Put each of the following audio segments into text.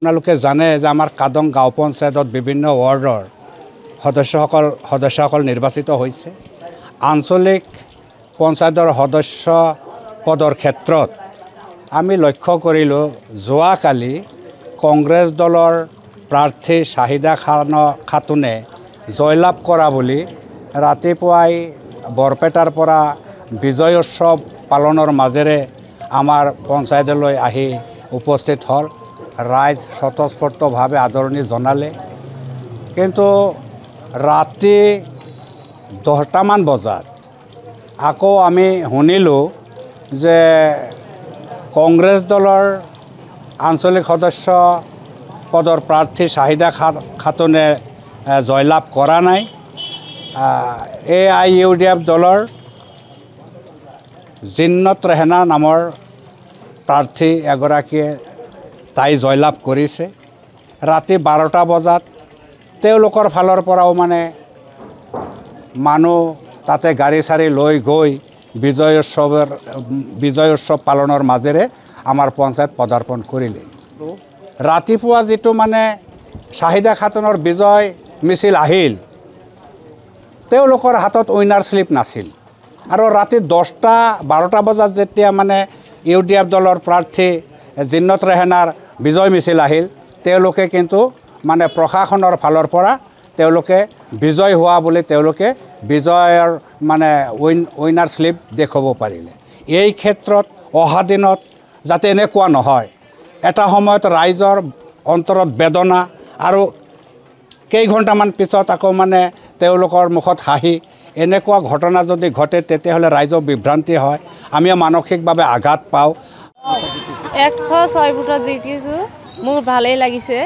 আপোনালোকে জানে যে আমাৰ কাদং গাঁও পঞ্চায়তত বিভিন্ন ৱাৰ্ডৰ সদস্যসকল নিৰ্বাচিত হৈছে। আঞ্চলিক পঞ্চায়তৰ সদস্য পদৰ ক্ষেত্ৰত আমি লক্ষ্য কৰিলোঁ যোৱাকালি কংগ্ৰেছ দলৰ প্ৰাৰ্থী শাহিদা খাতুনে জয়লাভ কৰা বুলি ৰাতিপুৱাই বৰপেটাৰ পৰা বিজয় উৎসৱ পালনৰ মাজেৰে আমাৰ পঞ্চায়তলৈ আহি উপস্থিত হ'ল। ৰাইজ স্বতঃস্ফূৰ্তভাৱে আদৰণি জনালে। কিন্তু ৰাতি 10টামান বজাত আকৌ আমি শুনিলোঁ যে কংগ্ৰেছ দলৰ আঞ্চলিক সদস্য পদৰ প্ৰাৰ্থী শাহিদা খাতুনে জয়লাভ কৰা নাই। AIUDF দলৰ জিন্নত ৰেহানা নামৰ প্ৰাৰ্থী এগৰাকীয়ে তাই জয়লাভ কৰিছে। ৰাতি 12টা বজাত তেওঁলোকৰ ফালৰ পৰাও মানে মানুহ তাতে গাড়ী চাৰি লৈ গৈ বিজয় উৎসৱ পালনৰ মাজেৰে আমাৰ পঞ্চায়ত পদাৰ্পণ কৰিলে। ৰাতিপুৱা যিটো মানে শাহিদা খাতুনৰ বিজয় মিছিল আহিল, তেওঁলোকৰ হাতত উইনাৰ শ্লিপ নাছিল। আৰু ৰাতি 10টা-12টা বজাত যেতিয়া মানে UDF দলৰ প্ৰাৰ্থী জিন্নত ৰেহানাৰ বিজয় মিছিল আহিল, তেওঁলোকে কিন্তু মানে প্ৰশাসনৰ ফালৰ পৰা তেওঁলোকে বিজয় হোৱা বুলি তেওঁলোকে বিজয়ৰ মানে উইনাৰ শ্লিপ দেখুৱাব পাৰিলে। এই ক্ষেত্ৰত অহা দিনত যাতে এনেকুৱা নহয়, এটা সময়ত ৰাইজৰ অন্তৰত বেদনা আৰু কেইঘণ্টামান পিছত আকৌ মানে তেওঁলোকৰ মুখত হাঁহি, এনেকুৱা ঘটনা যদি ঘটে তেতিয়াহ'লে ৰাইজৰ বিভ্ৰান্তি হয়, আমি মানসিকভাৱে আঘাত পাওঁ। 106 ভোটত জিতিছোঁ, মোৰ ভালেই লাগিছে।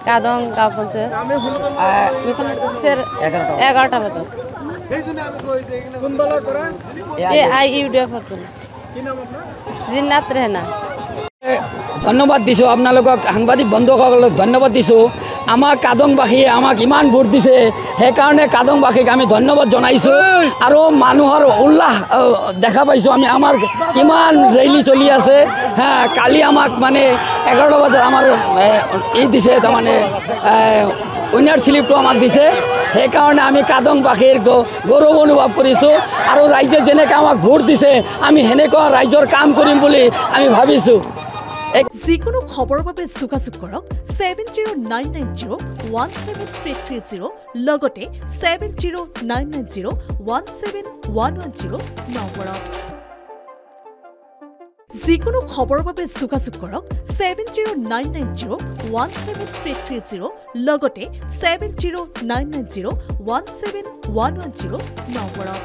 কাদং গাঁও পঞ্চায়ত 11টা বজাত AIUDF জিন্নাত ৰেহানা। ধন্যবাদ দিছোঁ আপোনালোকক, সাংবাদিক বন্ধুসকলক ধন্যবাদ দিছোঁ। আমাৰ কাদংবাসীয়ে আমাক ইমান ভোট দিছে, সেইকাৰণে কাদংবাসীক আমি ধন্যবাদ জনাইছোঁ। আৰু মানুহৰ উল্লাস দেখা পাইছোঁ আমি। আমাৰ কিমান ৰেলী চলি আছে। কালি আমাক মানে 11টা বজাত আমাৰ দিছে, তাৰমানে উইনাৰ শ্লিপটো আমাক দিছে। সেইকাৰণে আমি কাদংবাসীৰ গৌৰৱ অনুভৱ কৰিছোঁ। আৰু ৰাইজে যেনেকৈ আমাক ভোট দিছে, আমি সেনেকুৱা ৰাইজৰ কাম কৰিম বুলি আমি ভাবিছোঁ। যিকোনো খবৰৰ বাবে যোগাযোগ কৰক 7099017330 লগতে 7099017110 নম্বৰত। যিকোনো খবৰৰ বাবে যোগাযোগ কৰক 7099017330 লগতে 7099017110 নম্বৰত।